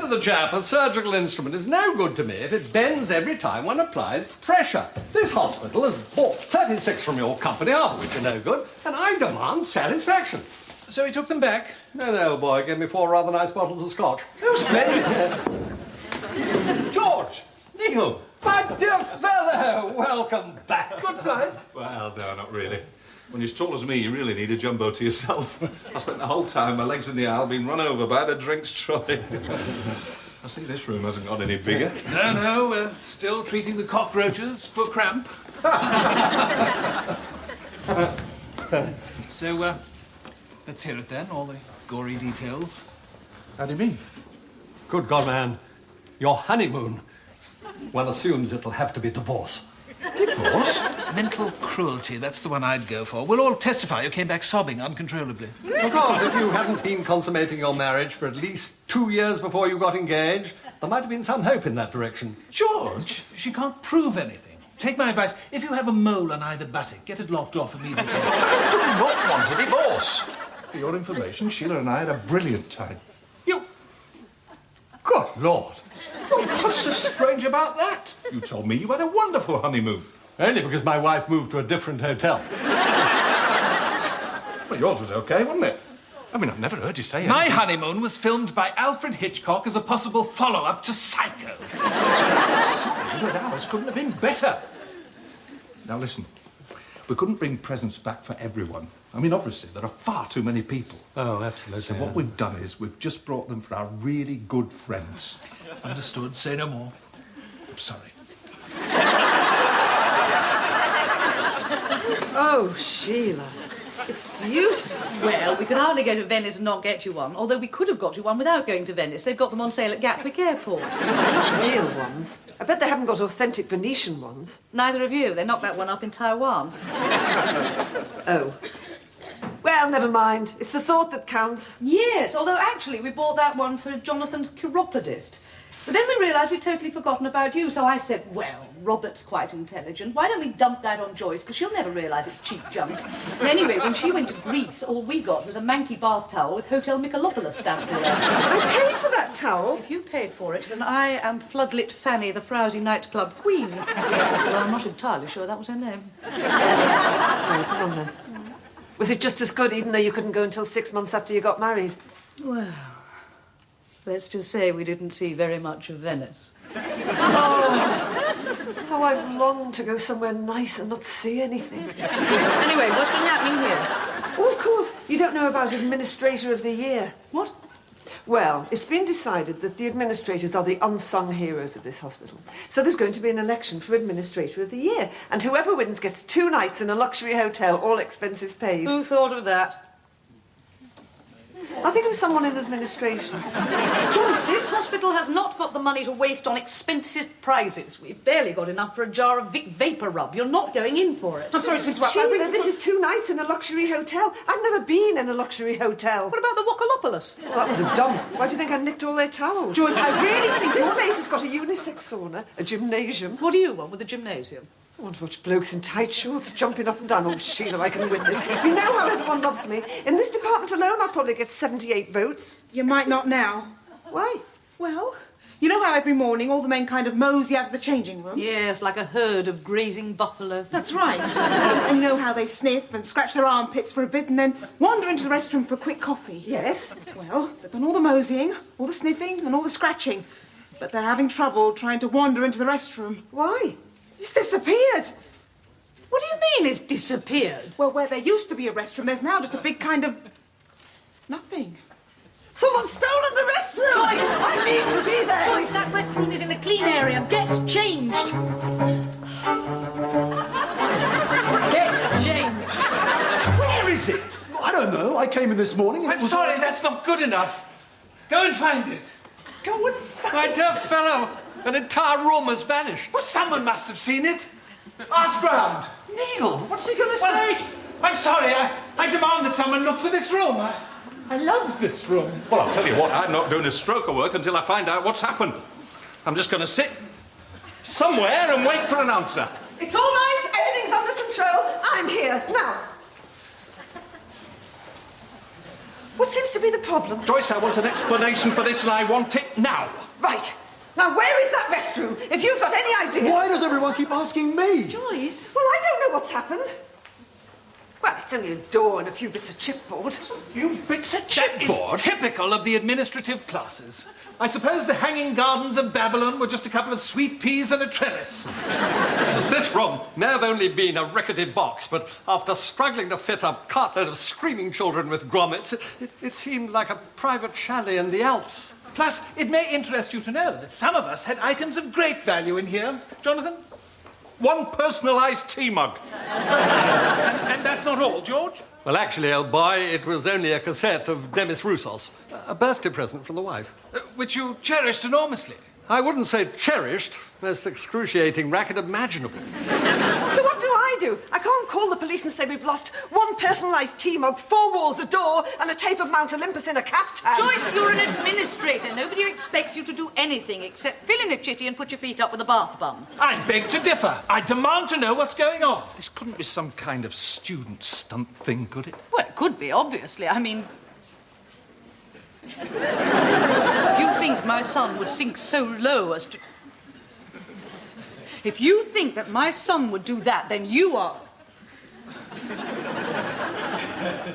The chap, a surgical instrument is no good to me if it bends every time one applies pressure. This hospital has bought 36 from your company, half of which are no good, and I demand satisfaction. So he took them back? No, boy, gave me 4 rather nice bottles of scotch. Oh, splendid. George! Neil! My dear fellow, welcome back. Good flight? Well, no, not really. When you're as tall as me, you really need a jumbo to yourself. I spent the whole time, my legs in the aisle, being run over by the drinks trolley. I see this room hasn't got any bigger. No, we're still treating the cockroaches for cramp. So, let's hear it then, all the gory details. How do you mean? Good God, man. Your honeymoon. One assumes it'll have to be divorce. Divorce? Mental cruelty, that's the one I'd go for. We'll all testify you came back sobbing uncontrollably. Of course, if you hadn't been consummating your marriage for at least 2 years before you got engaged, there might have been some hope in that direction. George, she can't prove anything. Take my advice. If you have a mole on either buttock, get it lopped off immediately. I do not want a divorce. For your information, Sheila and I had a brilliant time. You... Good Lord. What's so strange about that? You told me you had a wonderful honeymoon. Only because my wife moved to a different hotel. Well, yours was okay, wasn't it? I mean, I've never heard you say it. My honeymoon was filmed by Alfred Hitchcock as a possible follow-up to Psycho. Sorry, but ours couldn't have been better. Now, listen. We couldn't bring presents back for everyone. I mean, obviously, there are far too many people. Oh, absolutely. So what we've done is we've just brought them for our really good friends. Understood. Say no more. I'm sorry. Oh, Sheila, it's beautiful. Well, we could hardly go to Venice and not get you one, although we could have got you one without going to Venice. They've got them on sale at Gatwick Airport. Real ones. I bet they haven't got authentic Venetian ones. Neither of you. They knocked that one up in Taiwan. Oh. Well, never mind. It's the thought that counts. Yes, although actually we bought that one for Jonathan's chiropodist. But then we realised we'd totally forgotten about you, so I said, well, Robert's quite intelligent. Why don't we dump that on Joyce, because she'll never realise it's cheap junk. And anyway, when she went to Greece, all we got was a manky bath towel with Hotel Michelopolis stamped on it. I paid for that towel. If you paid for it, then I am Floodlit Fanny, the frowsy nightclub queen. Well, I'm not entirely sure that was her name. So, come on then. Was it just as good, even though you couldn't go until 6 months after you got married? Well, let's just say we didn't see very much of Venice. Oh, how I've longed to go somewhere nice and not see anything. Anyway, what's been happening here? Oh, of course, you don't know about Administrator of the Year. What? Well, it's been decided that the administrators are the unsung heroes of this hospital. So there's going to be an election for Administrator of the Year, and whoever wins gets 2 nights in a luxury hotel, all expenses paid. Who thought of that? I think it was someone in administration. Joyce, this hospital has not got the money to waste on expensive prizes. We've barely got enough for a jar of Vic Vapor Rub. You're not going in for it. I'm sorry to interrupt. Sheila, this is 2 nights in a luxury hotel. I've never been in a luxury hotel. What about the Wokalopolis? Well, that was a dump. Why do you think I nicked all their towels? Joyce, I really think This place has got a unisex sauna, a gymnasium. What do you want with the gymnasium? I want to watch blokes in tight shorts jumping up and down. Oh, Sheila, I can win this. You know how everyone loves me. In this department alone, I'll probably get 78 votes. You might not now. Why? Well, you know how every morning all the men kind of mosey out of the changing room? Yes, like a herd of grazing buffalo. That's right. And you know how they sniff and scratch their armpits for a bit and then wander into the restroom for a quick coffee? Yes. Well, they've done all the moseying, all the sniffing and all the scratching. But they're having trouble trying to wander into the restroom. Why? It's disappeared. What do you mean it's disappeared? Well, where there used to be a restroom, there's now just a big kind of... nothing. Someone's stolen the restroom! Joyce! I need to be there! Joyce, that restroom is in the clean area. Get changed. Get changed. is it? I don't know. I came in this morning and I'm sorry, that's not good enough. Go and find it. Go and find My it. dear fellow, an entire room has vanished. Well, someone must have seen it. Ask round. Neil, what's he going to say? I'm sorry, I demand that someone look for this room. I love this room. Well, I'll tell you what, I'm not doing a stroke of work until I find out what's happened. I'm just going to sit somewhere and wait for an answer. It's all right. Everything's under control. I'm here now. What seems to be the problem? Joyce, I want an explanation for this and I want it now. Right. Now, where is that restroom? If you've got any idea... Why does everyone keep asking me? Joyce? Well, I don't know what's happened. Well, it's only a door and a few bits of chipboard. You bits of Chipboard? That is typical of the administrative classes. I suppose the hanging gardens of Babylon were just a couple of sweet peas and a trellis. This room may have only been a rickety box, but after struggling to fit a cartload of screaming children with grommets, it seemed like a private chalet in the Alps. Plus, it may interest you to know that some of us had items of great value in here. Jonathan? One personalised tea mug. And that's not all, George. Well, actually, old boy, it was only a cassette of Demis Roussos, a birthday present from the wife. Which you cherished enormously. I wouldn't say cherished, most excruciating racket imaginable. So what do I do? I can't call the police and say we've lost one personalised tea mug, 4 walls, a door, and a tape of Mount Olympus in a caftan. Joyce, you're an administrator. Nobody expects you to do anything except fill in a chitty and put your feet up with a bath bum. I beg to differ. I demand to know what's going on. This couldn't be some kind of student stunt thing, could it? Well, it could be, obviously. I mean... You think my son would sink so low as to... If you think that my son would do that, then you are...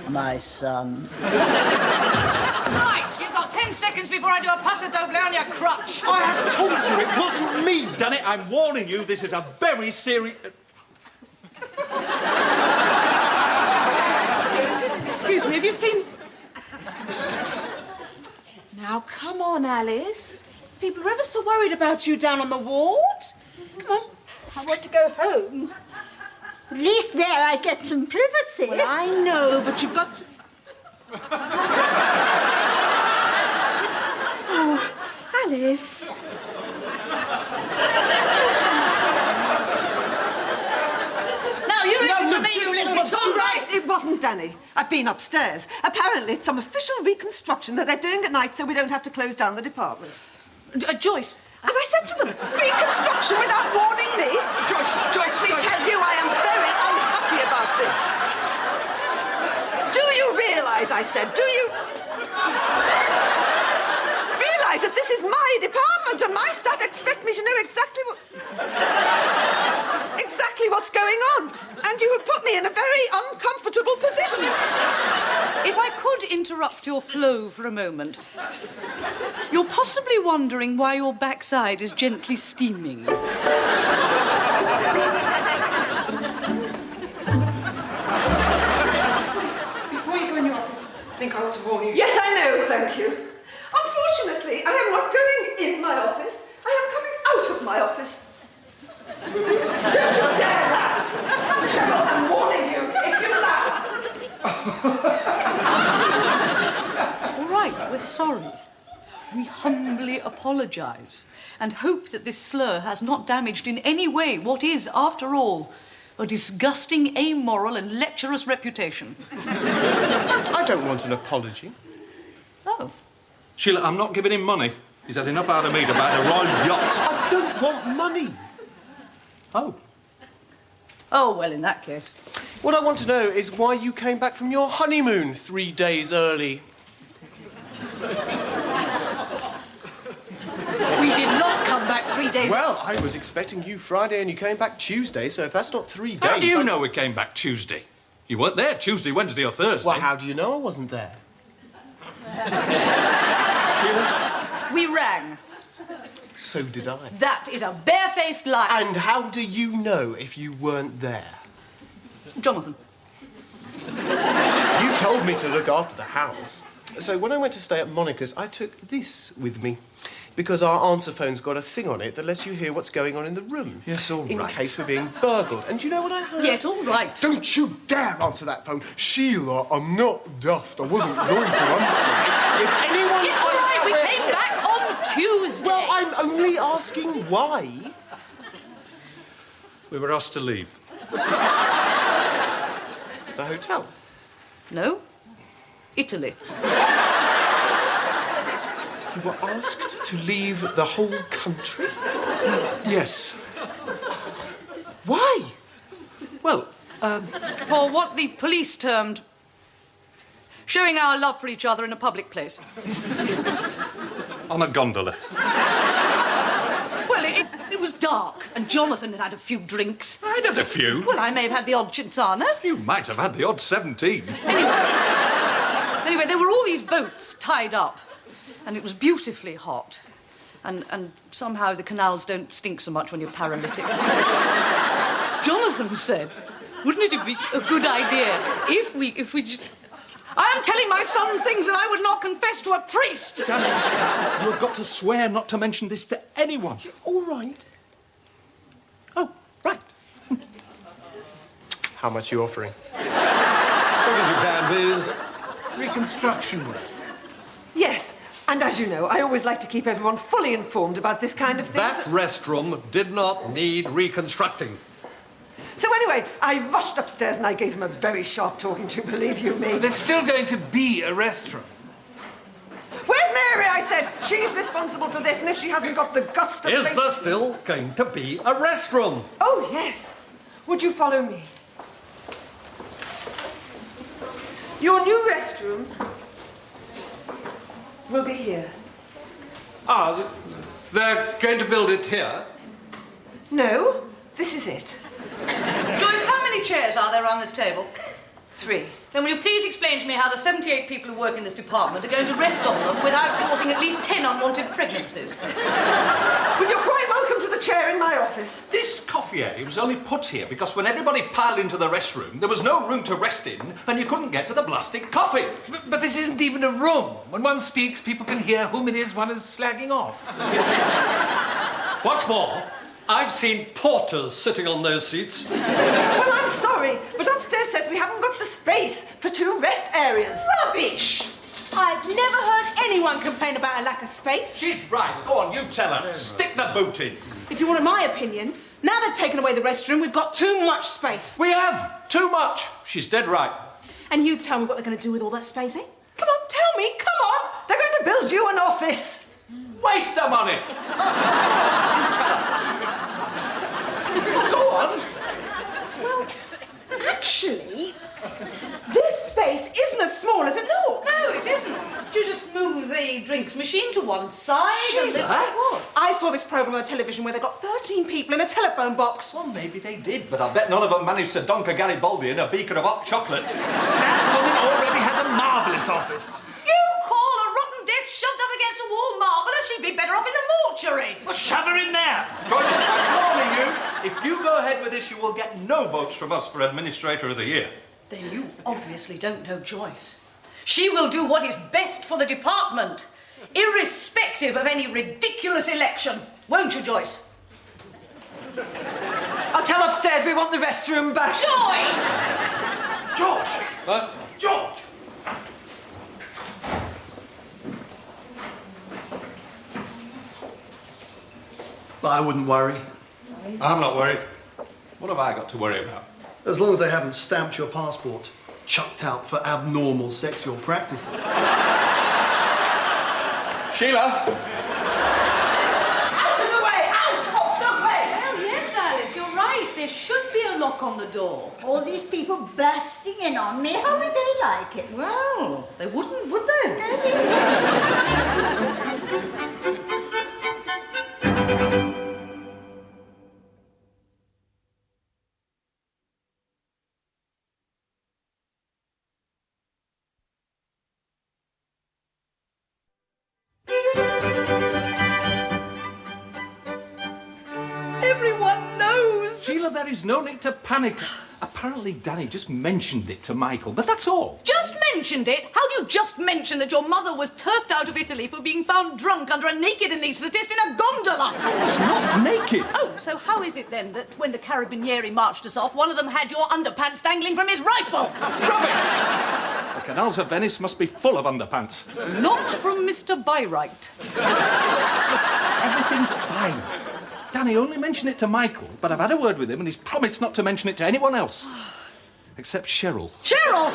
my son. Right, you've got 10 seconds before I do a paso doble on your crutch. I have told you it wasn't me done it. I'm warning you, this is a very serious... Excuse me, have you seen... Now, come on, Alice. People are ever so worried about you down on the ward. Come on. I want to go home. At least there I get some privacy. Well, I know, but you've got to... Oh, Alice. Now, you listen to me, you little It's all tool. right. It wasn't Danny. I've been upstairs. Apparently, it's some official reconstruction that they're doing at night so we don't have to close down the department. Joyce, And I said to them, reconstruction without warning me? Joyce, Let me tell you, I am very unhappy about this. Do you realise, I said, do you realise that this is my department and my staff expect me to know exactly what's going on? And you have put me in a very uncomfortable position. if I could interrupt your flow for a moment. You're possibly wondering why your backside is gently steaming. Before you go in your office, I think I ought to warn you. Yes, I know, thank you. Unfortunately, I am not going in my office. I am coming out of my office. Don't you dare laugh! Cheryl, I'm warning you, if you laugh. All right, we're sorry. We humbly apologise and hope that this slur has not damaged in any way what is, after all, a disgusting, amoral and lecherous reputation. I don't want an apology. Oh. Sheila, I'm not giving him money. He's had enough out of me to buy the royal yacht. I don't want money. Oh. Oh, well, in that case. What I want to know is why you came back from your honeymoon 3 days early. We did not come back 3 days... Well, I was expecting you Friday and you came back Tuesday, so if that's not 3 days... How do you know we came back Tuesday? You weren't there Tuesday, Wednesday or Thursday. Well, how do you know I wasn't there? Sheila? We rang. So did I. That is a barefaced lie. And how do you know if you weren't there? Jonathan. You told me to look after the house. So when I went to stay at Monica's, I took this with me. Because our answer phone's got a thing on it that lets you hear what's going on in the room. Yes, all in right. case we're being burgled. And do you know what I heard? Yes, all right. Don't you dare answer that phone. Sheila, I'm not daft. I wasn't going to answer. If anyone... Yes, all right. We came back on Tuesday. Well, I'm only asking why. We were asked to leave. The hotel. No. Italy. You were asked to leave the whole country? Yes. Why? Well, For what the police termed showing our love for each other in a public place. on a gondola. Well, it was dark, and Jonathan had had a few drinks. I'd had a few. Well, I may have had the odd Cinzano. You might have had the odd 17. Anyway, there were all these boats tied up, and it was beautifully hot. And somehow the canals don't stink so much when you're paralytic. Jonathan said, wouldn't it be a good idea if we I am telling my son things that I would not confess to a priest. You have got to swear not to mention this to anyone. All right. Oh, right. How much are you offering? Quick as you can, please. Reconstruction work. Yes, and as you know, I always like to keep everyone fully informed about this kind of thing. That restroom did not need reconstructing. So anyway, I rushed upstairs and I gave him a very sharp talking to, believe you me. There's still going to be a restaurant. Where's Mary? I said. She's responsible for this, and if she hasn't got the guts to... Is there still going to be a restroom? Oh, yes. Would you follow me? Your new restroom will be here. They're going to build it here? No, this is it. Joyce, how many chairs are there on this table? 3. Then will you please explain to me how the 78 people who work in this department are going to rest on them without causing at least 10 unwanted pregnancies? Well, you're quite welcome to the chair in my office. This coffee area was only put here because when everybody piled into the restroom, there was no room to rest in and you couldn't get to the plastic coffee. But this isn't even a room. When one speaks, people can hear whom it is one is slagging off. What's more, I've seen porters sitting on those seats. Well, I'm sorry, but upstairs says we haven't got the space for 2 rest areas. Rubbish! I've never heard anyone complain about a lack of space. She's right. Go on, you tell her. Stick the boot in. If you wanted my opinion, now they've taken away the restroom, we've got too much space. We have. Too much. She's dead right. And you tell me what they're going to do with all that space, eh? Come on, tell me, come on! They're going to build you an office. Waste of money. Go on. Well, actually, this space isn't as small as it looks. No, it isn't. You just move the drinks machine to one side and live like what? I saw this programme on the television where they got 13 people in a telephone box. Well, maybe they did, but I bet none of them managed to dunk a Garibaldi in a beaker of hot chocolate. That woman already has a marvellous office. You call a rotten desk shoved up against a wall marvellous? She'd be better off in the mortuary. Well, shove her in there. Joyce, I'm warning you, if you go ahead with this, you will get no votes from us for Administrator of the Year. Then you obviously don't know Joyce. She will do what is best for the department, irrespective of any ridiculous election. Won't you, Joyce? I'll tell upstairs we want the restroom back. Joyce! George! George! But I wouldn't worry. I'm not worried. What have I got to worry about? As long as they haven't stamped your passport, chucked out for abnormal sexual practices. Sheila! Out of the way! Out of the way! Oh, yes, Alice, you're right. There should be a lock on the door. All these people bursting in on me, how would they like it? Well, they wouldn't, would they? Everyone knows. Sheila, there is no need to panic. Apparently, Danny just mentioned it to Michael, but that's all. Just mentioned it? How do you just mention that your mother was turfed out of Italy for being found drunk under a naked anaesthetist in a gondola? It's not naked. Oh, so how is it then that when the Carabinieri marched us off, one of them had your underpants dangling from his rifle? Rubbish! The canals of Venice must be full of underpants. Not from Mr. Byright. Everything's fine. Danny only mentioned it to Michael, but I've had a word with him and he's promised not to mention it to anyone else. Except Cheryl. Cheryl!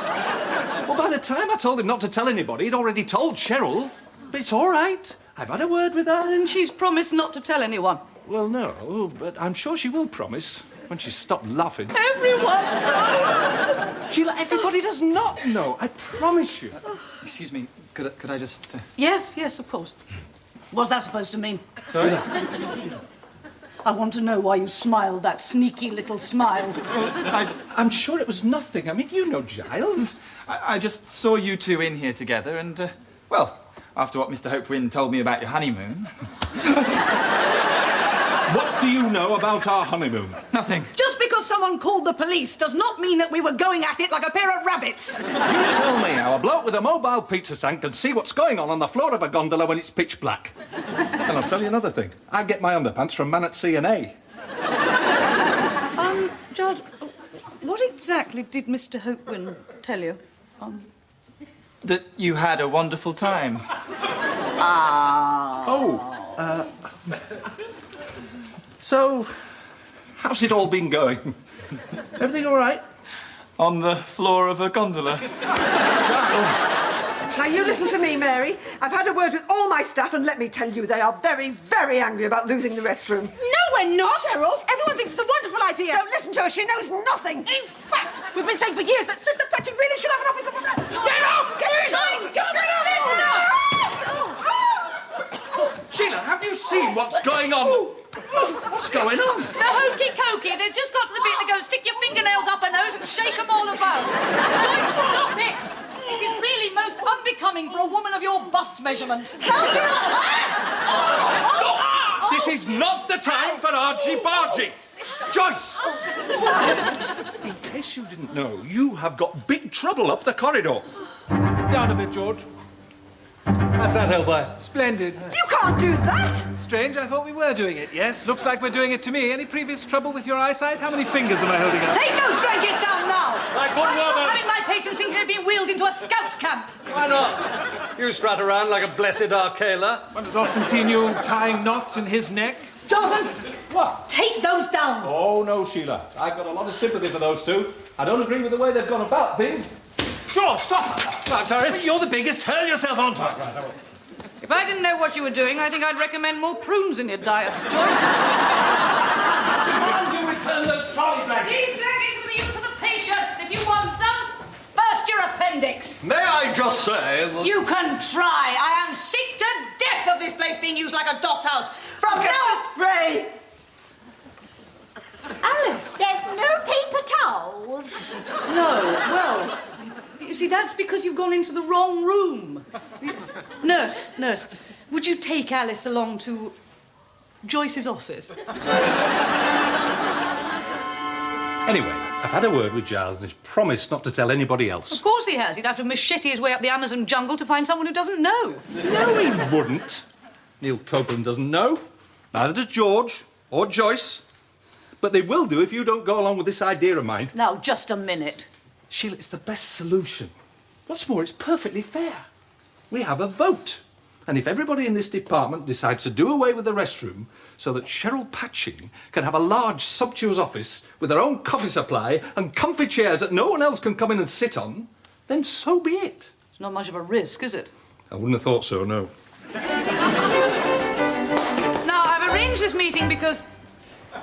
Well, by the time I told him not to tell anybody, he'd already told Cheryl. But it's all right. I've had a word with her. And she's promised not to tell anyone. Well, no, but I'm sure she will promise when she's stopped laughing. Everyone knows! Sheila, everybody does not know. I promise you. Excuse me, could I just... Yes, yes, of course. What's that supposed to mean? Sorry? I want to know why you smiled that sneaky little smile. I'm sure it was nothing. I mean, you know Giles. I just saw you two in here together and, well, after what Mr. Hopewin told me about your honeymoon... What do you know about our honeymoon? Nothing. Just because someone called the police does not mean that we were going at it like a pair of rabbits. You tell me how a bloke with a mobile pizza stand can see what's going on the floor of a gondola when it's pitch black. And I'll tell you another thing. I get my underpants from man at C&A. George, what exactly did Mr. Hopewin tell you? That you had a wonderful time. So, how's it all been going? Everything all right? On the floor of a gondola. Now, you listen to me, Mary. I've had a word with all my staff, and let me tell you, they are very, very angry about losing the restroom. No, we're not! Cheryl? Everyone thinks it's a wonderful idea. Don't listen to her. She knows nothing. In fact, we've been saying for years that Sister Petty really should have an office of... Get off! Get off! Sheila, have you seen what's going on? What's going on? The hokey-cokey. They've just got to the bit that goes stick your fingernails up her nose and shake them all about. Joyce, stop it! It is really most unbecoming for a woman of your bust measurement. This is not the time for argy-bargy. Joyce! In case you didn't know, you have got big trouble up the corridor. Down a bit, George. How's that, Hellboy? Splendid. You can't do that! Strange, I thought we were doing it, yes. Looks like we're doing it to me. Any previous trouble with your eyesight? How many fingers am I holding up? Take those blankets down now! My good woman! Having my patients think they're being wheeled into a scout camp. Why not? You strut around like a blessed Arcala. One has often seen you tying knots in his neck. Jonathan! What? Take those down! Oh, no, Sheila. I've got a lot of sympathy for those two. I don't agree with the way they've gone about things. George, stop! I'm sorry. You're the biggest. Hurl yourself onto it. If I didn't know what you were doing, I think I'd recommend more prunes in your diet, Joyce. Why do you return those trolley blankets? These blankets are for the use of the patients. If you want some, burst your appendix. May I just say that... You can try. I am sick to death of this place being used like a doss house. From now... Spray! Alice! There's no paper towels. No, well... You see, that's because you've gone into the wrong room. Nurse, would you take Alice along to Joyce's office? Anyway, I've had a word with Giles and he's promised not to tell anybody else. Of course he has. He'd have to machete his way up the Amazon jungle to find someone who doesn't know. No, he wouldn't. Neil Copeland doesn't know. Neither does George or Joyce. But they will do if you don't go along with this idea of mine. Now, just a minute. Sheila, it's the best solution. What's more, it's perfectly fair. We have a vote. And if everybody in this department decides to do away with the restroom so that Cheryl Patching can have a large, sumptuous office with her own coffee supply and comfy chairs that no one else can come in and sit on, then so be it. It's not much of a risk, is it? I wouldn't have thought so, no. Now, I've arranged this meeting because...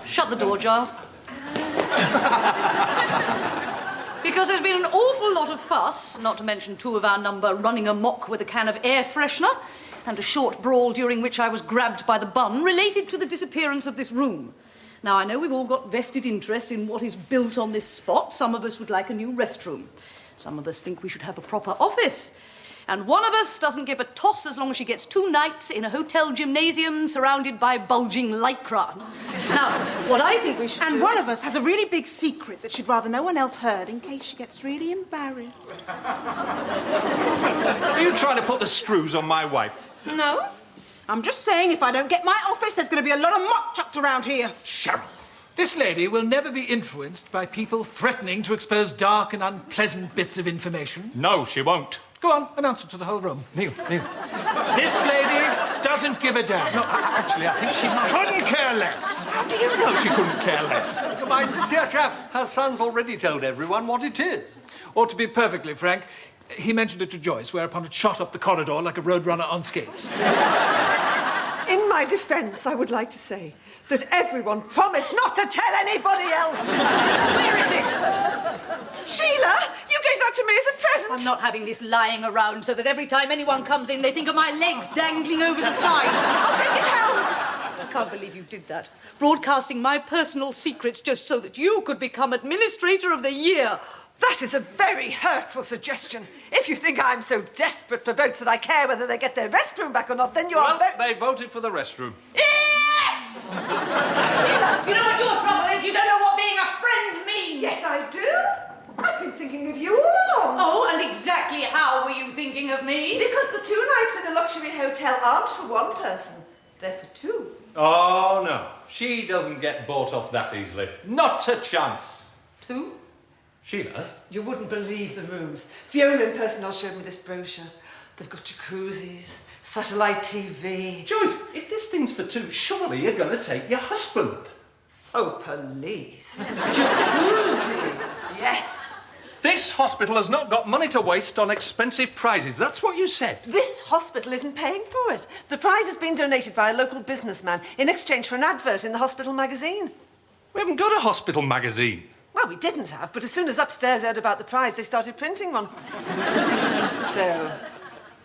Shut the door, Giles. Because there's been an awful lot of fuss, not to mention two of our number running amok with a can of air freshener, and a short brawl during which I was grabbed by the bum, related to the disappearance of this room. Now, I know we've all got vested interest in what is built on this spot. Some of us would like a new restroom. Some of us think we should have a proper office. And one of us doesn't give a toss as long as she gets 2 nights in a hotel gymnasium surrounded by bulging lycra. Now, what I think we should And do one is... of us has a really big secret that she'd rather no one else heard in case she gets really embarrassed. Are you trying to put the screws on my wife? No. I'm just saying if I don't get my office, there's going to be a lot of muck chucked around here. Cheryl. This lady will never be influenced by people threatening to expose dark and unpleasant bits of information. No, she won't. Go on, announce it to the whole room. Neil. This lady doesn't give a damn. No, actually, I think she might. Couldn't care less. How do you know she couldn't care less? My dear chap, her son's already told everyone what it is. Or to be perfectly frank, he mentioned it to Joyce, whereupon it shot up the corridor like a roadrunner on skates. In my defence, I would like to say that everyone promised not to tell anybody else. Where is it? Sheila, you gave that to me as a present. I'm not having this lying around so that every time anyone comes in, they think of my legs dangling over the side. I'll take it home. I can't believe you did that. Broadcasting my personal secrets just so that you could become Administrator of the Year. That is a very hurtful suggestion. If you think I'm so desperate for votes that I care whether they get their restroom back or not, then you are Well, they voted for the restroom. Yes! Sheila, you know what your trouble is? You don't know what being a friend means. Yes, I do. I've been thinking of you all along. Oh, and exactly how were you thinking of me? Because the 2 nights in a luxury hotel aren't for one person. They're for 2. Oh, no. She doesn't get bought off that easily. Not a chance. 2? Sheila? You wouldn't believe the rooms. Fiona in personnel showed me this brochure. They've got jacuzzis, satellite TV. Joyce, if this thing's for 2, surely you're going to take your husband. Oh, please. Jacuzzis. Yes. This hospital has not got money to waste on expensive prizes. That's what you said. This hospital isn't paying for it. The prize has been donated by a local businessman in exchange for an advert in the hospital magazine. We haven't got a hospital magazine. Well, we didn't have, but as soon as upstairs heard about the prize, they started printing one. So,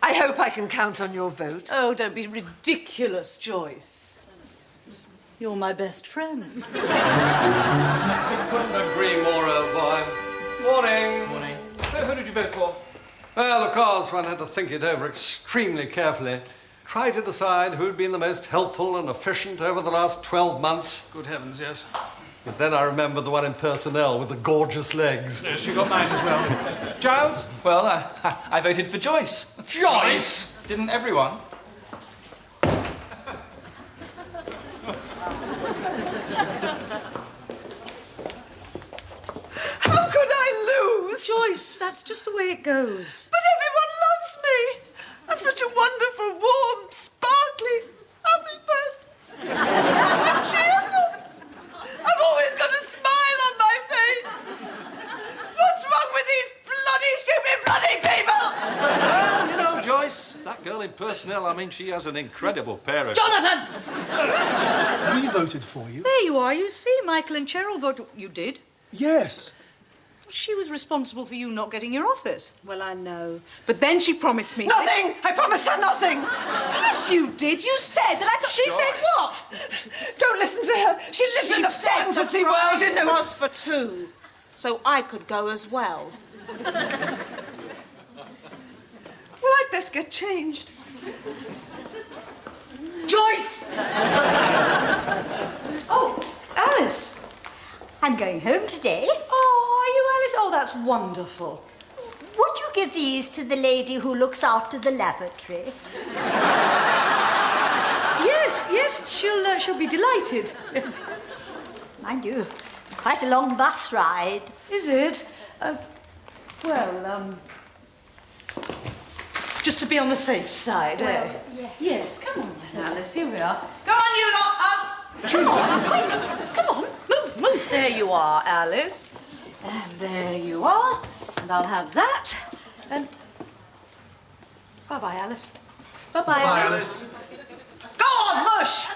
I hope I can count on your vote. Oh, don't be ridiculous, Joyce. You're my best friend. Couldn't agree more, old boy. Morning. Morning. So who did you vote for? Well, of course, one had to think it over extremely carefully. Try to decide who'd been the most helpful and efficient over the last 12 months. Good heavens, yes. But then I remembered the one in personnel with the gorgeous legs. Yes, you got mine as well. Giles? Well, I voted for Joyce. Joyce! Didn't everyone? How could I lose? Joyce, that's just the way it goes. But everyone loves me. I'm such a wonderful, warm, sparkly, happy person. I'm cheerful. I've always got a smile on my face. What's wrong with these bloody, stupid, bloody people? Well, you know, Joyce, that girl in personnel, I mean, she has an incredible pair of... Jonathan! We voted for you. There you are, you see. Michael and Cheryl voted... You did? Yes. She was responsible for you not getting your office. Well, I know. But then she promised me... Nothing! I promised her nothing! Yes, you did. You said that I could... She said what? Don't listen to her. She lives in a fantasy world, you It know. was for 2, so I could go as well. Well, I'd best get changed. Joyce! Oh, Alice. I'm going home today. Oh, are you, Alice? Oh, that's wonderful. Would you give these to the lady who looks after the lavatory? Yes, she'll be delighted. Mind you, quite a long bus ride. Is it? Just to be on the safe side, eh? Yes. Yes, come on then, Alice, here we are. Go on, you lot, out! Come on, quick! Come on, move. There you are, Alice. And there you are. And I'll have that. And... Bye-bye, Alice. Bye-bye, Alice. Go on, mush!